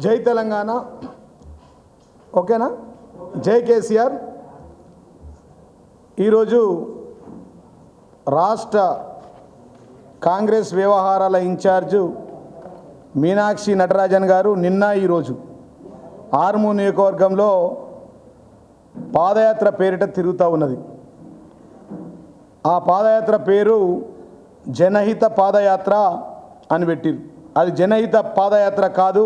జై తెలంగాణ. ఓకేనా? జై కేసీఆర్. ఈరోజు రాష్ట్ర కాంగ్రెస్ వ్యవహారాల ఇన్ఛార్జు మీనాక్షి నటరాజన్ గారు నిన్న ఈరోజు ఆర్మూర్ నియోజకవర్గంలో పాదయాత్ర పేరిట తిరుగుతూ ఉన్నది. ఆ పాదయాత్ర పేరు జనహిత పాదయాత్ర అని పెట్టిరు. అది జనహిత పాదయాత్ర కాదు,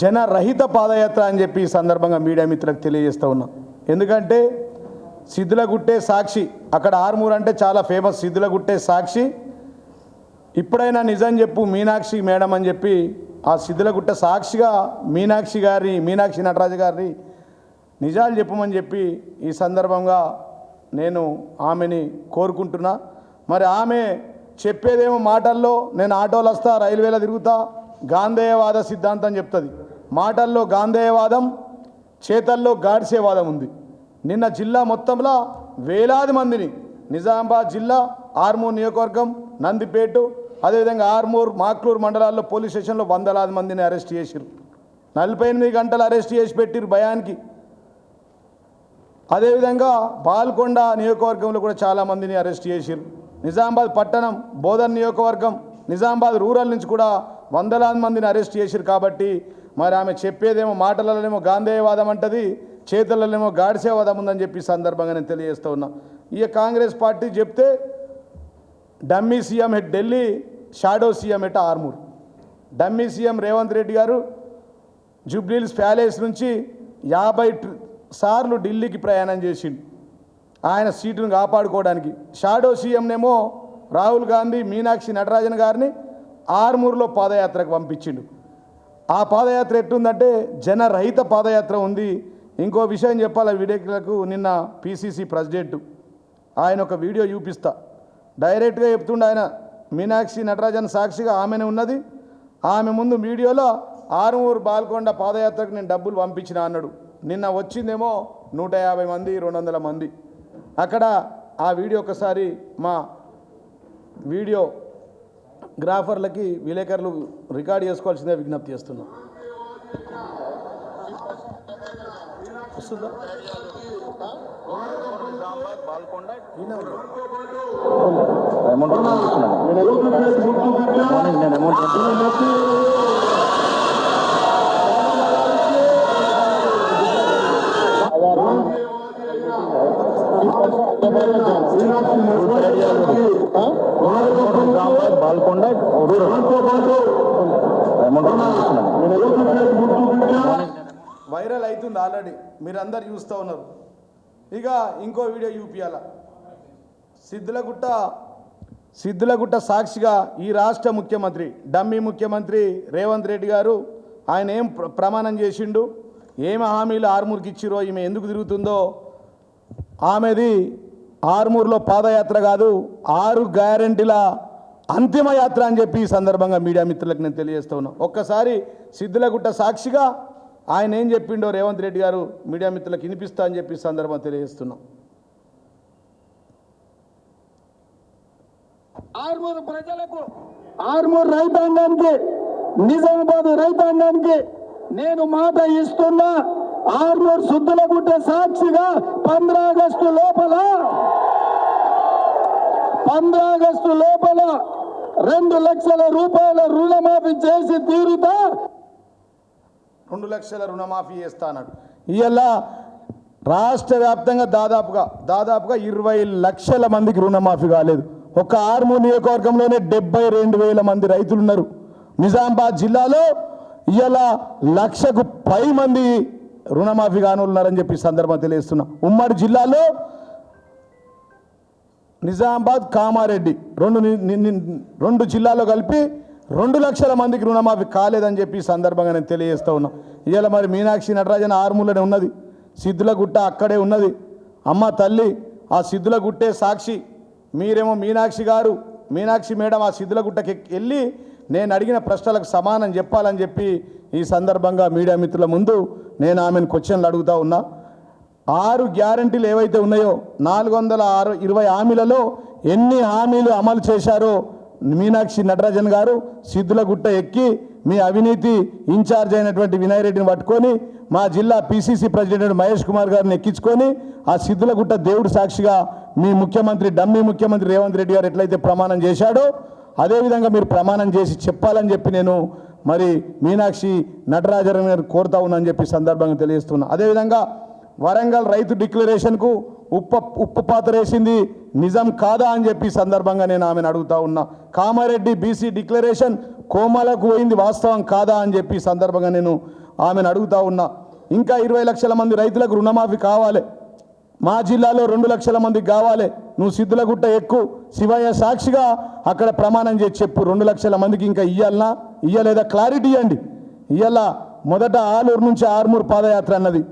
జనరహిత పాదయాత్ర అని చెప్పి ఈ సందర్భంగా మీడియా మిత్రులకు తెలియజేస్తూ ఉన్నా. ఎందుకంటే సిద్ధులగుట్టే సాక్షి, అక్కడ ఆర్మూర్ అంటే చాలా ఫేమస్. సిద్ధులగుట్టే సాక్షి, ఇప్పుడైనా నిజం చెప్పు మీనాక్షి మేడం అని చెప్పి ఆ సిద్ధులగుట్ట సాక్షిగా మీనాక్షి నటరాజు గారిని నిజాలు చెప్పమని చెప్పి ఈ సందర్భంగా నేను ఆమెని కోరుకుంటున్నా. మరి ఆమె చెప్పేదేమో మాటల్లో నేను ఆటోలు వస్తా, రైల్వేలో తిరుగుతా, గాంధేయవాద సిద్ధాంతం చెప్తుంది. మాటల్లో గాంధేయవాదం, చేతల్లో గాడ్సేవాదం ఉంది. నిన్న జిల్లా మొత్తంలో వేలాది మందిని నిజామాబాద్ జిల్లా ఆర్మూర్ నియోజకవర్గం, నందిపేట, అదేవిధంగా ఆర్మూర్, మాక్లూరు మండలాల్లో పోలీస్ స్టేషన్లో వందలాది మందిని అరెస్ట్ చేసిరు. 48 గంటలు అరెస్ట్ చేసి పెట్టిరు భయానికి. అదేవిధంగా బాల్కొండ నియోజకవర్గంలో కూడా చాలామందిని అరెస్ట్ చేసిరు. నిజామాబాద్ పట్టణం, బోధన్ నియోజకవర్గం, నిజామాబాద్ రూరల్ నుంచి కూడా వందలాది మందిని అరెస్ట్ చేసిరు. కాబట్టి మరి ఆమె చెప్పేదేమో మాటలలోనేమో గాంధేయవాదం అంటది, చేతులలోనేమో గాడ్సేవాదం ఉందని చెప్పి సందర్భంగా నేను తెలియజేస్తూ ఉన్నా. ఇక కాంగ్రెస్ పార్టీ చెప్తే dummy CM head Delhi, shadow CM head Armoor. Dummy CM Revanth Reddy గారు జూబ్లీహిల్స్ ప్యాలెస్ నుంచి 50 సార్లు ఢిల్లీకి ప్రయాణం చేసిండు ఆయన సీటును కాపాడుకోవడానికి. షాడో సీఎంనేమో రాహుల్ గాంధీ మీనాక్షి నటరాజన్ గారిని ఆర్మూర్లో పాదయాత్రకు పంపించిండు. ఆ పాదయాత్ర ఎట్టుందంటే జనరహిత పాదయాత్ర ఉంది. ఇంకో విషయం చెప్పాలి విలేకరులకు, నిన్న పిసిసి ప్రెసిడెంట్ ఆయన ఒక వీడియో చూపిస్తా, డైరెక్ట్గా చెప్తుండే ఆయన. మీనాక్షి నటరాజన్ సాక్షిగా ఆమెనే ఉన్నది. ఆమె ముందు వీడియోలో ఆర్మూర్ బాల్కొండ పాదయాత్రకు నేను డబ్బులు పంపించిన అన్నాడు. నిన్న వచ్చిందేమో 150 మంది, 200 మంది. అక్కడ ఆ వీడియో ఒకసారి మా వీడియో గ్రాఫర్లకి విలేకరులు రికార్డ్ చేసుకోవాల్సిందే విజ్ఞప్తి చేస్తున్నాం. వైరల్ అవుతుంది ఆల్రెడీ, మీరందరు చూస్తూ ఉన్నారు. ఇక ఇంకో వీడియో చూపియాల. సిద్ధులగుట్ట సాక్షిగా ఈ రాష్ట్ర ముఖ్యమంత్రి, డమ్మీ ముఖ్యమంత్రి రేవంత్ రెడ్డి గారు ఆయన ఏం ప్రమాణం చేసిండు, ఏమి హామీలు ఆర్మూర్కి ఇచ్చిరో, ఈమె ఎందుకు తిరుగుతుందో, ఆమెది ఆర్మూర్లో పాదయాత్ర కాదు 6 గ్యారెంటీల అంతిమ యాత్ర అని చెప్పి ఈ సందర్భంగా మీడియా మిత్రులకు నేను తెలియజేస్తూ ఉన్నా. ఒక్కసారి సిద్ధులగుట్ట సాక్షిగా ఆయన ఏం చెప్పిండో రేవంత్ రెడ్డి గారు మీడియా మిత్రులకు వినిపిస్తా అని చెప్పి సందర్భంగా తెలియజేస్తున్నాం. ఆర్మూర్ ప్రజలకు, ఆర్మూర్ రైతాంగానికి, నిజామాబాద్ రైతాంగానికి నేను మాట ఇస్తున్నా. ఆర్మూర్ సిద్ధులగుట్ట సాక్షిగా 15 ఆగస్టు లోపల 2 లక్షల రూపాయల రుణమాఫీ చేసి తీరుతా. 2 లక్షల రుణమాఫీ చేస్తానన్నాడు. ఇవాళ రాష్ట్ర వ్యాప్తంగా దాదాపుగా 20 లక్షల మందికి రుణమాఫీ కాలేదు. ఒక ఆర్మూర్ నియోజకవర్గంలోనే 72,000 మంది రైతులు ఉన్నారు. నిజామాబాద్ జిల్లాలో ఇవాళ 1,00,000కు పై మంది రుణమాఫీ కాని ఉన్నారని చెప్పి సందర్భం తెలియజేస్తున్నా. ఉమ్మడి జిల్లాలో నిజామాబాద్, కామారెడ్డి 2 జిల్లాలో కలిపి 2 లక్షల మందికి రుణమాఫీ కాలేదని చెప్పి సందర్భంగా నేను తెలియజేస్తూ ఉన్నా. ఇవాళ మరి మీనాక్షి నటరాజన్ ఆర్మూర్లోనే ఉన్నది, సిద్ధులగుట్ట అక్కడే ఉన్నది. అమ్మ తల్లి, ఆ సిద్ధులగుట్టే సాక్షి. మీరేమో మీనాక్షి మేడం ఆ సిద్ధులగుట్టకి వెళ్ళి నేను అడిగిన ప్రశ్నలకు సమానం చెప్పాలని చెప్పి ఈ సందర్భంగా మీడియా మిత్రుల ముందు నేను ఆమెను క్వశ్చన్లు అడుగుతూ ఉన్నా. 6 గ్యారంటీలు ఏవైతే ఉన్నాయో 420 హామీలలో ఎన్ని హామీలు అమలు చేశారో మీనాక్షి నటరాజన్ గారు సిద్ధులగుట్ట ఎక్కి మీ అవినీతి ఇన్ఛార్జ్ అయినటువంటి వినయ్ రెడ్డిని పట్టుకొని మా జిల్లా పిసిసి ప్రెసిడెంట్ మహేష్ కుమార్ గారిని ఎక్కించుకొని ఆ సిద్ధులగుట్ట దేవుడు సాక్షిగా మీ ముఖ్యమంత్రి డమ్మీ ముఖ్యమంత్రి రేవంత్ రెడ్డి గారు ఎట్లయితే ప్రమాణం చేశాడో అదేవిధంగా మీరు ప్రమాణం చేసి చెప్పాలని చెప్పి నేను మరి మీనాక్షి నటరాజన్ గారు కోరుతా ఉన్నానని చెప్పి సందర్భంగా తెలియజేస్తున్నా. అదేవిధంగా వరంగల్ రైతు డిక్లరేషన్కు ఉప్పు పాత్ర వేసింది నిజం కాదా అని చెప్పి సందర్భంగా నేను ఆమెను అడుగుతా ఉన్నా. కామారెడ్డి బీసీ డిక్లరేషన్ కోమలకు పోయింది వాస్తవం కాదా అని చెప్పి సందర్భంగా నేను ఆమెను అడుగుతా ఉన్నా. ఇంకా 20 లక్షల మంది రైతులకు రుణమాఫీ కావాలి, మా జిల్లాలో 2 లక్షల మందికి కావాలి. నువ్వు సిద్ధులగుట్ట ఎక్కువ శివయ్య సాక్షిగా అక్కడ ప్రమాణం చేసి చెప్పు 2 లక్షల మందికి ఇంకా ఇయ్యాలనా ఇయ్యలేదా క్లారిటీ ఇవ్వండి. ఇయ్యాల మొదట ఆలూరు నుంచి ఆర్మూరు పాదయాత్ర అన్నది.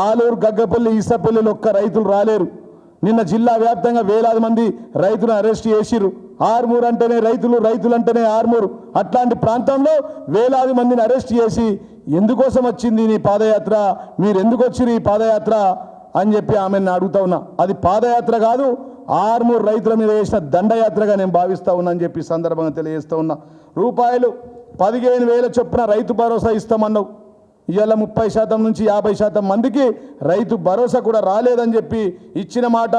ఆలూరు గగ్గపల్లి ఈసపల్లిలో ఒక్క రైతులు రాలేరు. నిన్న జిల్లా వ్యాప్తంగా వేలాది మంది రైతులను అరెస్ట్ చేసిరు. ఆర్మూరు అంటేనే రైతులు, రైతులు అంటేనే ఆర్మూరు. అట్లాంటి ప్రాంతంలో వేలాది మందిని అరెస్ట్ చేసి ఎందుకోసం వచ్చింది నీ పాదయాత్ర, మీరు ఎందుకు వచ్చిరు ఈ పాదయాత్ర అని చెప్పి ఆమెను అడుగుతా ఉన్నా. అది పాదయాత్ర కాదు, ఆర్మూరు రైతుల మీద వేసిన దండయాత్రగా నేను భావిస్తూ ఉన్నా అని చెప్పి సందర్భంగా తెలియజేస్తూ ఉన్నా. రూపాయలు 15,000 చొప్పున రైతు భరోసా ఇస్తామన్నావు. ఇవాళ 30% నుంచి 50% మందికి రైతు భరోసా కూడా రాలేదని చెప్పి ఇచ్చిన మాట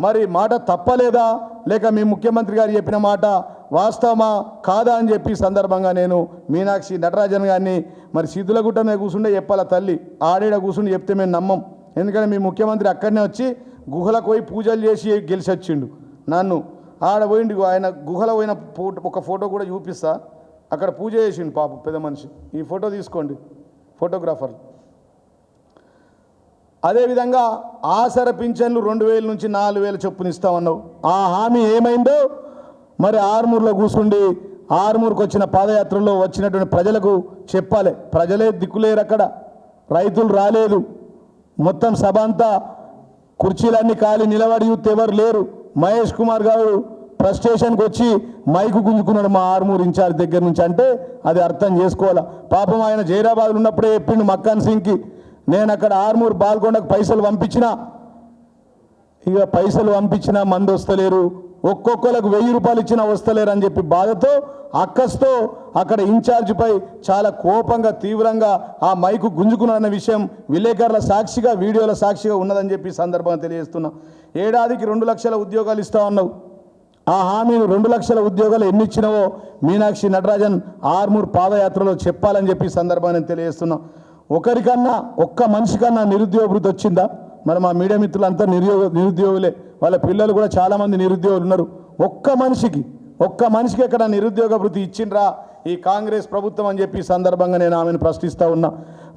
మరి మాట తప్పలేదా, లేక మీ ముఖ్యమంత్రి గారు చెప్పిన మాట వాస్తవమా కాదా అని చెప్పి సందర్భంగా నేను మీనాక్షి నటరాజన్ గారిని మరి సిద్ధులగుట్ట మీద కూర్చుండే చెప్పాల తల్లి, ఆడేడ కూర్చుని చెప్తే మేము నమ్మం. ఎందుకంటే మీ ముఖ్యమంత్రి అక్కడనే వచ్చి గుహలకు పోయి పూజలు చేసి గెలిచి వచ్చిండు. నన్ను ఆడ పోయిండు, ఆయన గుహలో పోయిన ఒక ఫోటో కూడా చూపిస్తా, అక్కడ పూజ చేసిండు పాపం పెద్ద మనిషి. ఈ ఫోటో తీసుకోండి ఫోటోగ్రాఫర్. అదేవిధంగా ఆసర పింఛన్లు 2,000 నుంచి 4,000 చొప్పున ఇస్తామన్నావు. ఆ హామీ ఏమైందో మరి ఆర్మూరులో కూర్చుండి ఆర్మూరుకు వచ్చిన పాదయాత్రలో వచ్చినటువంటి ప్రజలకు చెప్పాలి. ప్రజలే దిక్కులేరు, అక్కడ రైతులు రాలేదు. మొత్తం సభ అంతా కుర్చీలన్నీ ఖాళీ, నిలబడి యూత్ ఎవరు లేరు. మహేష్ కుమార్ గారు ఫ్రస్ట్రేషన్కి వచ్చి మైకు గుంజుకున్నాడు మా ఆర్మూరు ఇన్ఛార్జ్ దగ్గర నుంచి. అంటే అది అర్థం చేసుకోవాలా. పాపం ఆయన జైరాబాద్లో ఉన్నప్పుడే చెప్పిండు మక్కాన్ సింగ్కి, నేను అక్కడ ఆర్మూరు బాల్కొండకు పైసలు పంపించినా, ఇక పైసలు పంపించినా మంది వస్తలేరు, ఒక్కొక్కరికి 1000 రూపాయలు ఇచ్చినా వస్తలేరు అని చెప్పి బాధతో అక్కస్తో అక్కడ ఇన్ఛార్జిపై చాలా కోపంగా తీవ్రంగా ఆ మైకు గుంజుకున్న విషయం విలేకరుల సాక్షిగా వీడియోల సాక్షిగా ఉన్నదని చెప్పి సందర్భంగా తెలియజేస్తున్నా. ఏడాదికి 2 లక్షల ఉద్యోగాలు ఇస్తా ఉన్నావు. ఆ హామీలు 2 లక్షల ఉద్యోగాలు ఎన్ని ఇచ్చినావో మీనాక్షి నటరాజన్ ఆర్మూర్ పాదయాత్రలో చెప్పాలని చెప్పి సందర్భంగా నేను తెలియజేస్తున్నా. ఒకరికన్నా ఒక్క మనిషికన్నా నిరుద్యోగ వృత్తి వచ్చిందా? మరి మా మీడియా మిత్రులంతా నిరుద్యోగులే, వాళ్ళ పిల్లలు కూడా చాలామంది నిరుద్యోగులు ఉన్నారు. ఒక్క మనిషికి ఎక్కడ నిరుద్యోగ వృత్తి ఇచ్చిండ్రా ఈ కాంగ్రెస్ ప్రభుత్వం అని చెప్పి సందర్భంగా నేను ఆమెను ప్రశ్నిస్తూ ఉన్నా.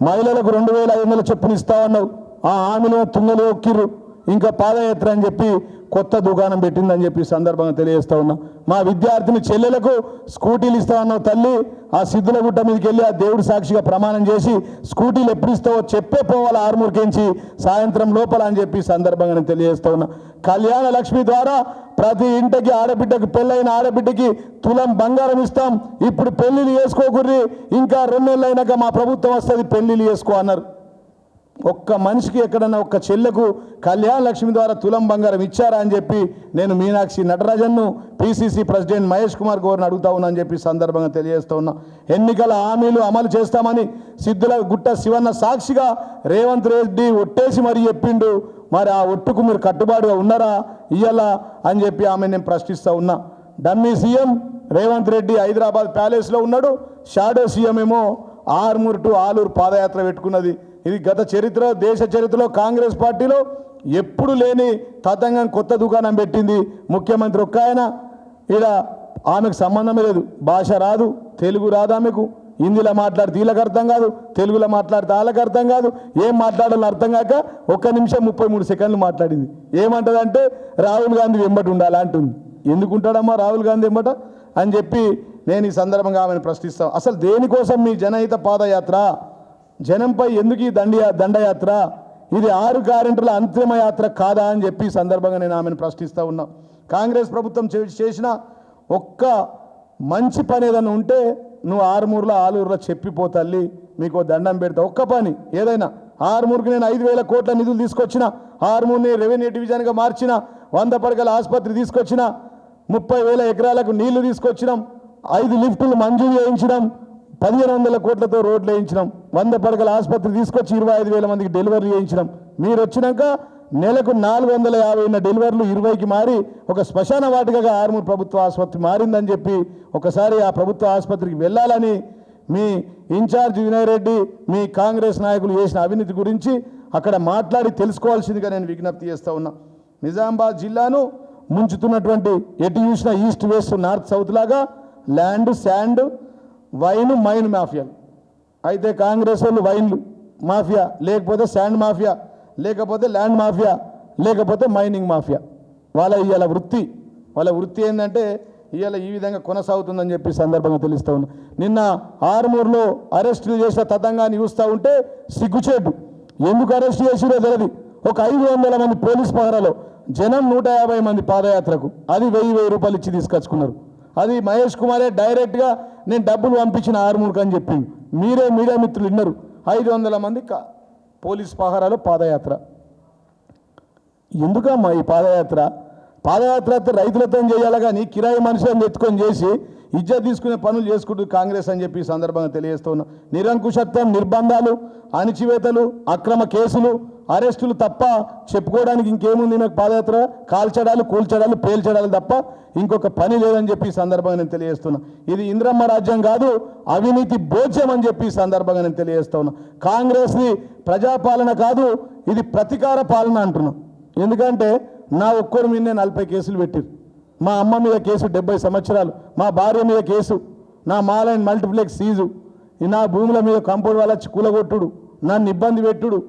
మహిళలకు 2,500 చొప్పున ఇస్తా ఉన్నావు. ఆ హామీలో తుంగలు ఒక్కిర్రు. ఇంకా పాదయాత్ర అని చెప్పి కొత్త దుకాణం పెట్టిందని చెప్పి సందర్భంగా తెలియజేస్తా ఉన్నా. మా విద్యార్థిని చెల్లెలకు స్కూటీలు ఇస్తా ఉన్నావు తల్లి. ఆ సిద్ధులగుట్ట మీదకి వెళ్ళి ఆ దేవుడి సాక్షిగా ప్రమాణం చేసి స్కూటీలు ఎప్పుడు ఇస్తావో చెప్పే పోవాలి ఆర్మూర్కించి సాయంత్రం లోపల అని చెప్పి సందర్భంగా నేను తెలియజేస్తా ఉన్నా. కళ్యాణ లక్ష్మి ద్వారా ప్రతి ఇంటికి ఆడబిడ్డకి పెళ్ళైన ఆడబిడ్డకి తులం బంగారం ఇస్తాం. ఇప్పుడు పెళ్లిళ్ళు చేసుకోకుర్రి, ఇంకా 2 నెలలు అయినాక మా ప్రభుత్వం వస్తుంది పెళ్లిళ్ళు చేసుకో అన్నారు. ఒక్క మనిషికి ఎక్కడన్నా ఒక్క చెల్లెకు కళ్యాణ లక్ష్మి ద్వారా తులం బంగారం ఇచ్చారా అని చెప్పి నేను మీనాక్షి నటరాజన్ను పిసిసి ప్రెసిడెంట్ మహేష్ కుమార్ గౌర్ని అడుగుతా ఉన్నా అని చెప్పి సందర్భంగా తెలియజేస్తూ ఉన్నా. ఎన్నికల హామీలు అమలు చేస్తామని సిద్ధులగుట్ట శివన్న సాక్షిగా రేవంత్ రెడ్డి ఒట్టేసి మరీ చెప్పిండు. మరి ఆ ఒట్టుకు మీరు కట్టుబాటుగా ఉన్నారా ఇయ్యాలా అని చెప్పి ఆమె నేను ప్రశ్నిస్తూ ఉన్నా. డమ్మీ సీఎం రేవంత్ రెడ్డి హైదరాబాద్ ప్యాలెస్లో ఉన్నాడు, షాడో సీఎం ఏమో ఆర్మూర్ టు ఆలూరు పాదయాత్ర పెట్టుకున్నది. ఇది గత చరిత్ర, దేశ చరిత్రలో కాంగ్రెస్ పార్టీలో ఎప్పుడు లేని తతంగం కొత్త దుకాణం పెట్టింది ముఖ్యమంత్రి ఒక్క ఆయన. ఇక్కడ ఆమెకు సంబంధమే లేదు, భాష రాదు, తెలుగు రాదు, ఆమెకు హిందీలో మాట్లాడితే వీళ్ళకి అర్థం కాదు, తెలుగులో మాట్లాడితే వాళ్ళకి అర్థం కాదు, ఏం మాట్లాడాలని అర్థం కాక 1 నిమిషం 33 సెకండ్లు మాట్లాడింది. ఏమంటదంటే రాహుల్ గాంధీ వెంబడి ఉండాలి అంటుంది. ఎందుకుంటాడమ్మా రాహుల్ గాంధీ వెంబట అని చెప్పి నేను ఈ సందర్భంగా ఆమెను ప్రశ్నిస్తాను. అసలు దేనికోసం మీ జనహిత పాదయాత్ర? జనంపై ఎందుకు ఈ దండయాత్ర? ఇది 6 గ్యారెంటీల అంతిమ యాత్ర కాదా అని చెప్పి సందర్భంగా నేను ఆమెను ప్రశ్నిస్తూ ఉన్నా. కాంగ్రెస్ ప్రభుత్వం చేసిన ఒక్క మంచి పని ఏదైనా ఉంటే నువ్వు ఆర్మూర్లో ఆలూరులో చెప్పిపోతల్లి, మీకు దండం పెడతా. ఒక్క పని ఏదైనా ఆర్మూర్కి నేను 5,000 కోట్ల నిధులు తీసుకొచ్చిన, ఆర్మూర్ని రెవెన్యూ డివిజన్గా మార్చిన, 100 పడకల ఆసుపత్రి తీసుకొచ్చిన, 30,000 ఎకరాలకు నీళ్లు తీసుకొచ్చినాం, 5 లిఫ్టులు మంజూరు చేయించినాం, 1500 కోట్లతో రోడ్లు వేయించినాం, 100 పడకల ఆసుపత్రి తీసుకొచ్చి 25,000 మందికి డెలివరీ చేయించినాం. మీరు వచ్చినాక నెలకు 450 ఉన్న డెలివరీలు 20కి మారి ఒక శ్మశాన వాటికగా ఆర్మూర్ ప్రభుత్వ ఆసుపత్రి మారిందని చెప్పి ఒకసారి ఆ ప్రభుత్వ ఆసుపత్రికి వెళ్ళాలని మీ ఇన్ఛార్జ్ వినయ్ రెడ్డి మీ కాంగ్రెస్ నాయకులు చేసిన అవినీతి గురించి అక్కడ మాట్లాడి తెలుసుకోవాల్సిందిగా నేను విజ్ఞప్తి చేస్తూ ఉన్నా. నిజామాబాద్ జిల్లాను ముంచుతున్నటువంటి ఎటు చూసిన ఈస్ట్ వెస్ట్ నార్త్ సౌత్ లాగా ల్యాండ్ శాండ్ వైన్ మైన్ మాఫియాలు. అయితే కాంగ్రెస్ వాళ్ళు వైన్లు మాఫియా, లేకపోతే శాండ్ మాఫియా, లేకపోతే ల్యాండ్ మాఫియా, లేకపోతే మైనింగ్ మాఫియా. వాళ్ళ వృత్తి ఏంటంటే ఇవాళ ఈ విధంగా కొనసాగుతుందని చెప్పి సందర్భంగా తెలుస్తూ ఉన్నా. నిన్న ఆర్మూర్లో అరెస్టులు చేసిన తతంగాన్ని చూస్తూ ఉంటే సిగ్గుచేటు. ఎందుకు అరెస్ట్ చేసిరో తెలియదు. ఒక 500 మంది పోలీస్ పహరాలో జనం 150 మంది పాదయాత్రకు అది 1000 రూపాయలు ఇచ్చి తీసుకొచ్చుకున్నారు. అది మహేష్ కుమారే డైరెక్ట్గా నేను డబ్బులు పంపించిన ఆర్మూర్కి అని చెప్పింది. మీరే మీడియా మిత్రులు విన్నారు. 500 మంది పోలీస్ పహరాలో పాదయాత్ర. ఎందుకమ్మా ఈ పాదయాత్ర అయితే రైతులతో చేయాలి కానీ కిరాయి మనుషులను ఎత్తుకొని చేసి ఇజ్జత్ తీసుకునే పనులు చేసుకుంటూ కాంగ్రెస్ అని చెప్పి సందర్భంగా తెలియజేస్తున్నా. నిరంకుశత్వం, నిర్బంధాలు, అణిచివేతలు, అక్రమ కేసులు, అరెస్టులు తప్ప చెప్పుకోవడానికి ఇంకేముంది? నాకు పాదయాత్ర కాల్చడాలు, కూల్చడాలు, పేల్చడాలు తప్ప ఇంకొక పని లేదని చెప్పి సందర్భంగా నేను తెలియజేస్తున్నా. ఇది ఇంద్రమ్మ రాజ్యం కాదు, అవినీతి భోజ్యం అని చెప్పి సందర్భంగా నేను తెలియజేస్తున్నా. కాంగ్రెస్ది ప్రజాపాలన కాదు, ఇది ప్రతీకార పాలన అంటున్నా. ఎందుకంటే నా ఒక్కరి మీదనే 40 కేసులు పెట్టారు. మా అమ్మ మీద కేసు 70 సంవత్సరాలు, మా భార్య మీద కేసు, నా మాల్ అండ్ మల్టీప్లెక్స్ సీజు, నా భూముల మీద కంపౌండ్ వాళ్ళ కూలగొట్టుడు, నన్ను ఇబ్బంది పెట్టుడు,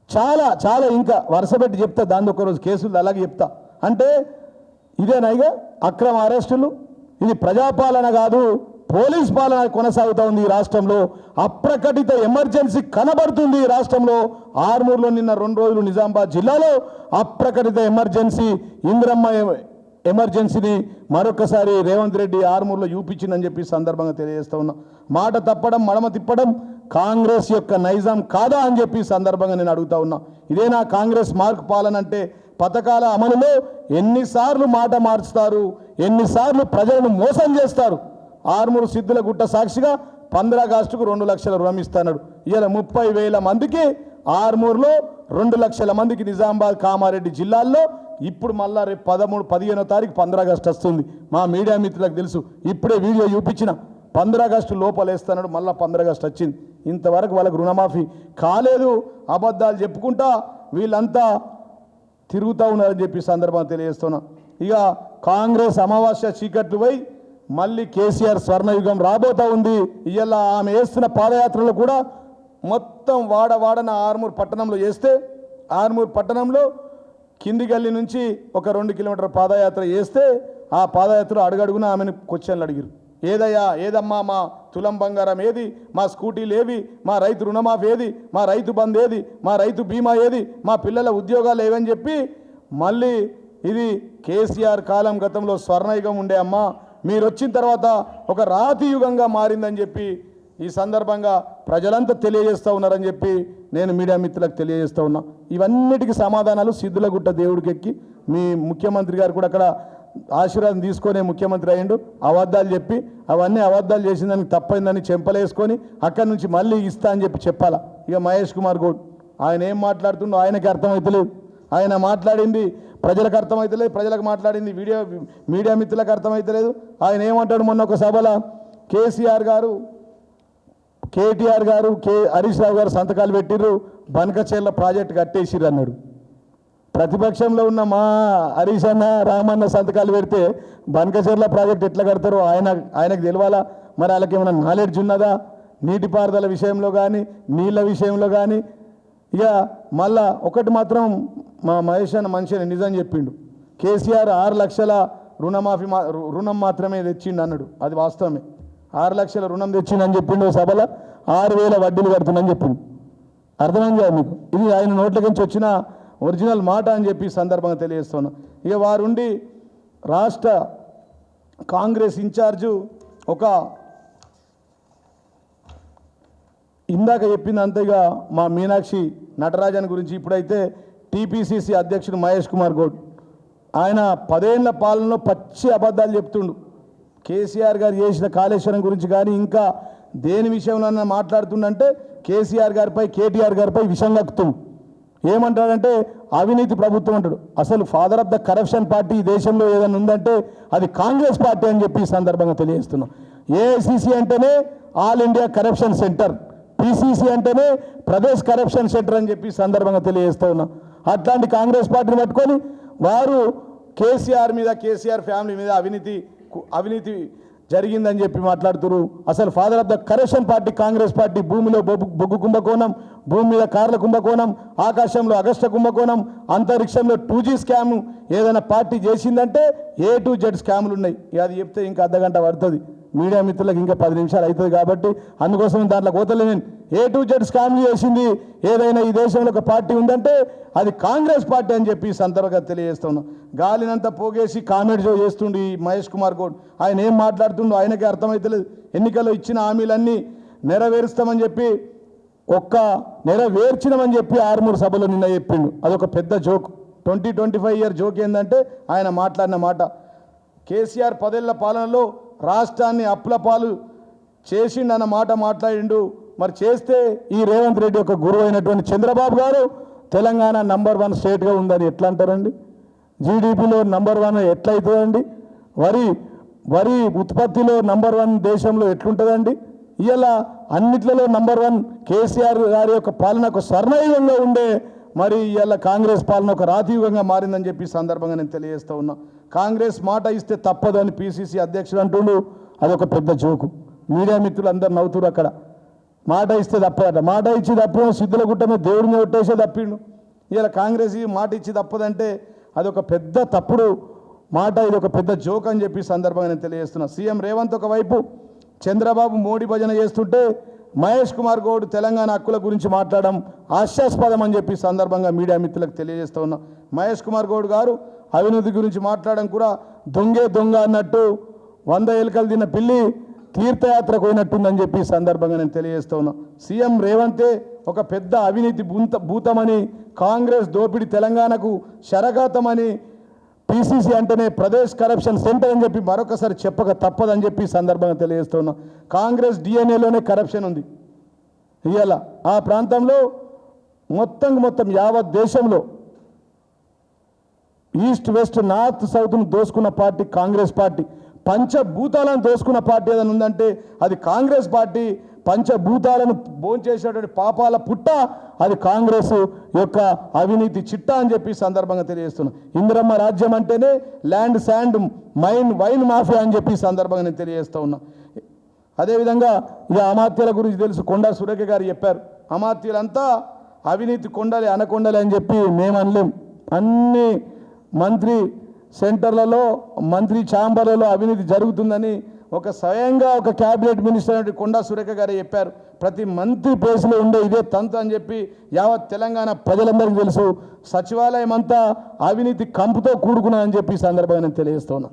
చాలా ఇంకా వరుస పెట్టి చెప్తా. దాని ఒకరోజు కేసులు అలాగే చెప్తా. అంటే ఇదేనాయిగా అక్రమ అరెస్టులు. ఇది ప్రజాపాలన కాదు, పోలీస్ పాలన కొనసాగుతూ ఉంది ఈ రాష్ట్రంలో. అప్రకటిత ఎమర్జెన్సీ కనబడుతుంది ఈ రాష్ట్రంలో. ఆర్మూర్లో నిన్న 2 రోజులు నిజామాబాద్ జిల్లాలో అప్రకటిత ఎమర్జెన్సీ, ఇంద్రమ్మ ఎమర్జెన్సీని మరొకసారి రేవంత్ రెడ్డి ఆర్మూర్లో చూపించిందని చెప్పి సందర్భంగా తెలియజేస్తూ ఉన్నా. మాట తప్పడం, మడమ తిప్పడం కాంగ్రెస్ యొక్క నైజం కాదా అని చెప్పి సందర్భంగా నేను అడుగుతా ఉన్నా. ఇదేనా కాంగ్రెస్ మార్క్ పాలన అంటే? పథకాల అమలులో ఎన్నిసార్లు మాట మార్చుతారు, ఎన్నిసార్లు ప్రజలను మోసం చేస్తారు. ఆర్మూరు సిద్ధుల గుట్ట సాక్షిగా 15 ఆగస్టుకు 2 లక్షల రుణం ఇస్తాడు. ఇవాళ 30,000 మందికి ఆర్మూర్లో, 2 లక్షల మందికి నిజామాబాద్, కామారెడ్డి జిల్లాల్లో. ఇప్పుడు మళ్ళా రేపు 15వ తారీఖు 15 ఆగస్టు వస్తుంది. మా మీడియా మిత్రులకు తెలుసు. ఇప్పుడే వీడియో చూపించిన 15 ఆగస్టు లోపల వేస్తున్నాడు. మళ్ళీ 15 ఆగస్టు వచ్చింది. ఇంతవరకు వాళ్ళకు రుణమాఫీ కాలేదు. అబద్ధాలు చెప్పుకుంటా వీళ్ళంతా తిరుగుతూ ఉన్నారని చెప్పి సందర్భంగా తెలియజేస్తున్నా. ఇక కాంగ్రెస్ అమావాస్య చీకట్లు పోయి మళ్ళీ కేసీఆర్ స్వర్ణయుగం రాబోతూ ఉంది. ఇవాళ ఆమె వేస్తున్న పాదయాత్రలో కూడా మొత్తం వాడన ఆర్మూర్ పట్టణంలో చేస్తే, ఆర్మూర్ పట్టణంలో కింది గల్లి నుంచి ఒక 2 కిలోమీటర్ల పాదయాత్ర చేస్తే ఆ పాదయాత్రలో అడుగడుగున ఆమెను క్వశ్చన్లు అడిగారు. ఏదమ్మా మా తులం బంగారం ఏది, మా స్కూటీలు ఏవి, మా రైతు రుణమాఫీ ఏది, మా రైతు బంద్ ఏది, మా రైతు బీమా ఏది, మా పిల్లల ఉద్యోగాలు ఏవని చెప్పి మళ్ళీ ఇది కేసీఆర్ కాలం గతంలో స్వర్ణయుగం ఉండే అమ్మా, మీరు వచ్చిన తర్వాత ఒక రాతి యుగంగా మారిందని చెప్పి ఈ సందర్భంగా ప్రజలంతా తెలియజేస్తూ ఉన్నారని చెప్పి నేను మీడియా మిత్రులకు తెలియజేస్తూ ఉన్నా. ఇవన్నిటికీ సమాధానాలు సిద్ధులగుట్ట దేవుడికి ఎక్కి మీ ముఖ్యమంత్రి గారు కూడా అక్కడ ఆశీర్వాదం తీసుకొని ముఖ్యమంత్రి అయ్యిండు. అబద్ధాలు చెప్పి అవన్నీ అబద్ధాలు చేసిందని తప్పైందని చెంపలేసుకొని అక్కడి నుంచి మళ్ళీ ఇస్తా అని చెప్పి చెప్పాలా. ఇక మహేష్ కుమార్ గౌడ్ ఆయన ఏం మాట్లాడుతుండో ఆయనకి అర్థమవుతలేదు. ఆయన మాట్లాడింది ప్రజలకు అర్థమవుతలేదు, ప్రజలకు మాట్లాడింది మీడియా మిత్రులకు అర్థమవుతలేదు. ఆయన ఏమంటాడు, మొన్న ఒక సభలో కేసీఆర్ గారు, కేటీఆర్ గారు, హరీష్ రావు గారు సంతకాలు పెట్టిర్రు, బనకచెర్ల ప్రాజెక్టు కట్టేసిర్రు అన్నాడు. ప్రతిపక్షంలో ఉన్న మా హరీష్ అన్న, రామన్న సంతకాలు పెడితే బనకచెర్ల ప్రాజెక్టు ఎట్లా కడతారో ఆయనకు తెలియాలా. మరి వాళ్ళకి ఏమైనా నాలెడ్జ్ ఉన్నదా నీటిపారుదల విషయంలో కానీ, నీళ్ళ విషయంలో కానీ? ఇక మళ్ళా ఒకటి మాత్రం మా మహేష్ అన్న మనిషిని నిజం చెప్పిండు. కేసీఆర్ 6 లక్షల రుణం మాత్రమే తెచ్చిండు అన్నాడు. అది వాస్తవమే. 6 లక్షల రుణం తెచ్చిండని చెప్పిండు సభలో. 6,000 వడ్డీలు కడుతుందని చెప్పిండు. అర్థమైంది కదా మీకు? ఇది ఆయన నోట్ల నుంచి వచ్చిన ఒరిజినల్ మాట అని చెప్పి సందర్భంగా తెలియజేస్తున్నా. ఇక వారుండి రాష్ట్ర కాంగ్రెస్ ఇన్ఛార్జు ఒక ఇందాక చెప్పింది అంతేగా మా మీనాక్షి నటరాజన్ గురించి. ఇప్పుడైతే టీపీసీసీ అధ్యక్షుడు మహేష్ కుమార్ గౌడ్ ఆయన 10 ఏళ్ల పాలనలో పచ్చి అబద్ధాలు చెప్తుండు. కేసీఆర్ గారు చేసిన కాళేశ్వరం గురించి కానీ, ఇంకా దేని విషయంలో మాట్లాడుతుండంటే కేసీఆర్ గారిపై కేటీఆర్ గారిపై విషం కక్కుతుంది. ఏమంటాడంటే అవినీతి ప్రభుత్వం అంటాడు. అసలు father of the corruption party ఈ దేశంలో ఏదైనా ఉందంటే అది కాంగ్రెస్ పార్టీ అని చెప్పి ఈ సందర్భంగా తెలియజేస్తున్నాం. ఏఐసిసి అంటేనే all India corruption centre, PCC అంటేనే ప్రదేశ్ కరప్షన్ సెంటర్ అని చెప్పి సందర్భంగా తెలియజేస్తూ ఉన్నాం. అట్లాంటి కాంగ్రెస్ పార్టీని పట్టుకొని వారు కేసీఆర్ మీద, కేసీఆర్ ఫ్యామిలీ మీద అవినీతి జరిగిందని చెప్పి మాట్లాడుతున్నారు. అసలు father of the corruption party Congress party. భూమిలో బొగ్గు కుంభకోణం, భూమి మీద కార్ల కుంభకోణం, ఆకాశంలో అగస్ట కుంభకోణం, అంతరిక్షంలో 2G స్కామ్ ఏదైనా పార్టీ చేసిందంటే A to Z స్కాములు ఉన్నాయి. అది చెప్తే ఇంకా అర్ధగంట పడుతుంది, మీడియా మిత్రులకు ఇంకా 10 నిమిషాలు అవుతుంది. కాబట్టి అందుకోసం దాంట్లో కోతలే నేను A to Z స్కామ్లు చేసింది ఏదైనా ఈ దేశంలో ఒక పార్టీ ఉందంటే అది కాంగ్రెస్ పార్టీ అని చెప్పి సందర్భంగా తెలియజేస్తున్నాం. గాలినంతా పోగేసి కామెంట్ చేస్తుండు ఈ మహేష్ కుమార్ గౌడ్. ఆయన ఏం మాట్లాడుతుండో ఆయనకే అర్థమవుతలేదు. ఎన్నికల్లో ఇచ్చిన హామీలన్నీ నెరవేరుస్తామని చెప్పి నెరవేర్చినామని చెప్పి 6 సభలో నిన్న చెప్పిండు. అదొక పెద్ద జోక్. 20-25 ఇయర్ జోక్ ఏంటంటే ఆయన మాట్లాడిన మాట, కేసీఆర్ 10 ఏళ్ల పాలనలో రాష్ట్రాన్ని అప్పుల పాలు చేసిండన్న మాట మాట్లాడిండు. మరి చేస్తే ఈ రేవంత్ రెడ్డి యొక్క గురువు అయినటువంటి చంద్రబాబు గారు తెలంగాణ నంబర్ 1 స్టేట్గా ఉందని ఎట్లా అంటారండి? జీడిపిలో నంబర్ 1 ఎట్లయితుందండి? వరి ఉత్పత్తిలో నంబర్ 1 దేశంలో ఎట్లుంటుందండి? ఇలా అన్నిట్లలో నంబర్ 1 కేసీఆర్ గారి యొక్క పాలన ఒక స్వర్ణయుగంగా ఉండే, మరి ఇలా కాంగ్రెస్ పాలన ఒక రాతియుగంగా మారిందని చెప్పి సందర్భంగా నేను తెలియజేస్తూ ఉన్నా. కాంగ్రెస్ మాట ఇస్తే తప్పదు అని పిసిసి అధ్యక్షుడు అంటుండు. అదొక పెద్ద జోకు. మీడియా మిత్రులు అందరు నవ్వుతురు. అక్కడ మాట ఇస్తే తప్పదట. మాట ఇచ్చి తప్పిన సిద్ధుల మీద దేవుడిని కొట్టేసే తప్పిండు. ఇలా కాంగ్రెస్ మాట ఇచ్చి తప్పదంటే అదొక పెద్ద తప్పుడు మాట, ఇది ఒక పెద్ద జోక్ అని చెప్పి సందర్భంగా నేను తెలియజేస్తున్నా. సీఎం రేవంత్ ఒకవైపు చంద్రబాబు మోడీ భజన చేస్తుంటే మహేష్ కుమార్ గౌడ్ తెలంగాణ హక్కుల గురించి మాట్లాడడం హాస్యాస్పదం అని చెప్పి సందర్భంగా మీడియా మిత్రులకు తెలియజేస్తూ ఉన్నా. మహేష్ కుమార్ గౌడ్ గారు అవినీతి గురించి మాట్లాడడం కూడా దొంగ అన్నట్టు 100 ఎలుకలు తిన్న పిల్లి తీర్థయాత్రకు పోయినట్టుందని చెప్పి సందర్భంగా నేను తెలియజేస్తూ ఉన్నా. సీఎం రేవంతే ఒక పెద్ద అవినీతి భూతమని, కాంగ్రెస్ దోపిడి తెలంగాణకు శరఘాతమని, పిసిసి అంటేనే ప్రదేశ్ కరప్షన్ సెంటర్ అని చెప్పి మరొకసారి చెప్పక తప్పదని చెప్పి సందర్భంగా తెలియజేస్తున్నా. కాంగ్రెస్ డిఎన్ఏలోనే కరప్షన్ ఉంది. ఇవాళ ఆ ప్రాంతంలో మొత్తం యావత్ దేశంలో ఈస్ట్ వెస్ట్ నార్త్ సౌత్ను దోసుకున్న పార్టీ కాంగ్రెస్ పార్టీ. పంచభూతాలను దోసుకున్న పార్టీ ఏదైనా ఉందంటే అది కాంగ్రెస్ పార్టీ. పంచభూతాలను భోంచేసేటువంటి పాపాల పుట్ట అది కాంగ్రెస్ యొక్క అవినీతి చిట్టా అని చెప్పి సందర్భంగా తెలియజేస్తున్నాం. ఇందిరమ్మ రాజ్యం అంటేనే ల్యాండ్, శాండ్, వైన్ మాఫియా అని చెప్పి సందర్భంగా నేను తెలియజేస్తూ ఉన్నా. అదేవిధంగా ఇక అమాత్యుల గురించి తెలుసు, కొండా సురేఖ గారు చెప్పారు. అమాత్యులంతా అవినీతి కొండలే అనకొండలే అని చెప్పి మేము అనలేం. అన్ని మంత్రి సెంటర్లలో, మంత్రి ఛాంబర్లలో అవినీతి జరుగుతుందని స్వయంగా ఒక క్యాబినెట్ మినిస్టర్ అయినటువంటి కొండా సురేఖ గారే చెప్పారు. ప్రతి మంత్రి ప్లేస్లో ఉండే ఇదే తంతు అని చెప్పి యావత్ తెలంగాణ ప్రజలందరికీ తెలుసు. సచివాలయం అంతా అవినీతి కంపుతో కూడుకున్నదని చెప్పి సందర్భంగా నేను తెలియజేస్తున్నా.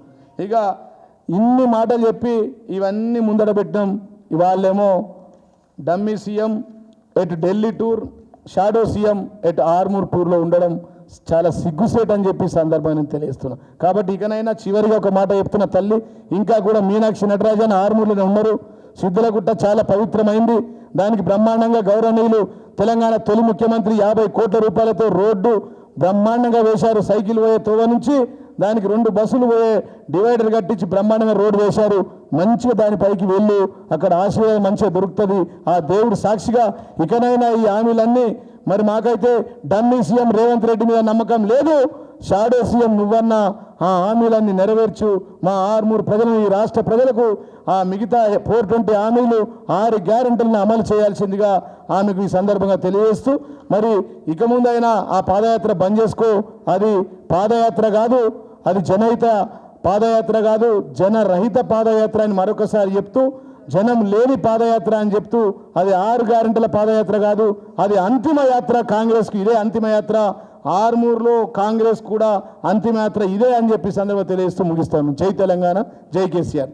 ఇక ఇన్ని మాటలు చెప్పి ఇవన్నీ ముందట పెట్టినాం. ఇవాళ్ళేమో డమ్మీ సీఎం ఎటు ఢిల్లీ టూర్, షాడో సీఎం ఎటు ఆర్మూర్ టూర్లో ఉండడం చాలా సిగ్గుసేట్ అని చెప్పి సందర్భంగా నేను తెలియజేస్తున్నా. కాబట్టి ఇకనైనా చివరిగా ఒక మాట చెప్తున్న తల్లి, ఇంకా కూడా మీనాక్షి నటరాజన్ ఆర్మూర్లోనే ఉన్నారు. సిద్ధులగుట్ట చాలా పవిత్రమైంది. దానికి బ్రహ్మాండంగా గౌరవనీయులు తెలంగాణ తొలి ముఖ్యమంత్రి 50 కోట్ల రూపాయలతో రోడ్డు బ్రహ్మాండంగా వేశారు. సైకిల్ పోయే తోవ నుంచి దానికి 2 బస్సులు పోయే డివైడర్ కట్టించి బ్రహ్మాండంగా రోడ్డు వేశారు. మంచిగా దానిపైకి వెళ్ళి అక్కడ ఆశీర్వాదం మంచిగా దొరుకుతుంది. ఆ దేవుడు సాక్షిగా ఇకనైనా ఈ హామీలన్నీ, మరి మాకైతే డమ్మీ సీఎం రేవంత్ రెడ్డి మీద నమ్మకం లేదు. షాడో సీఎం నువ్వన్నా ఆ హామీలన్నీ నెరవేర్చు. మా ఆర్మూరు ప్రజలు, ఈ రాష్ట్ర ప్రజలకు ఆ మిగతా 420 హామీలు 6 గ్యారెంటీలను అమలు చేయాల్సిందిగా ఆమెకు ఈ సందర్భంగా తెలియజేస్తూ, మరి ఇక ముందైనా ఆ పాదయాత్ర బంద్ చేసుకో. అది పాదయాత్ర కాదు, అది జనహిత పాదయాత్ర కాదు, జనరహిత పాదయాత్ర అని మరొకసారి చెప్తూ, జనం లేని పాదయాత్ర అని చెప్తూ, అది 6 గ్యారెంటీల పాదయాత్ర కాదు, అది అంతిమ యాత్ర. కాంగ్రెస్కి ఇదే అంతిమ యాత్ర. ఆర్మూర్లో కాంగ్రెస్ కూడా అంతిమ యాత్ర ఇదే అని చెప్పి సందర్భంగా తెలియజేస్తూ ముగిస్తాను. జై తెలంగాణ, జై కేసీఆర్.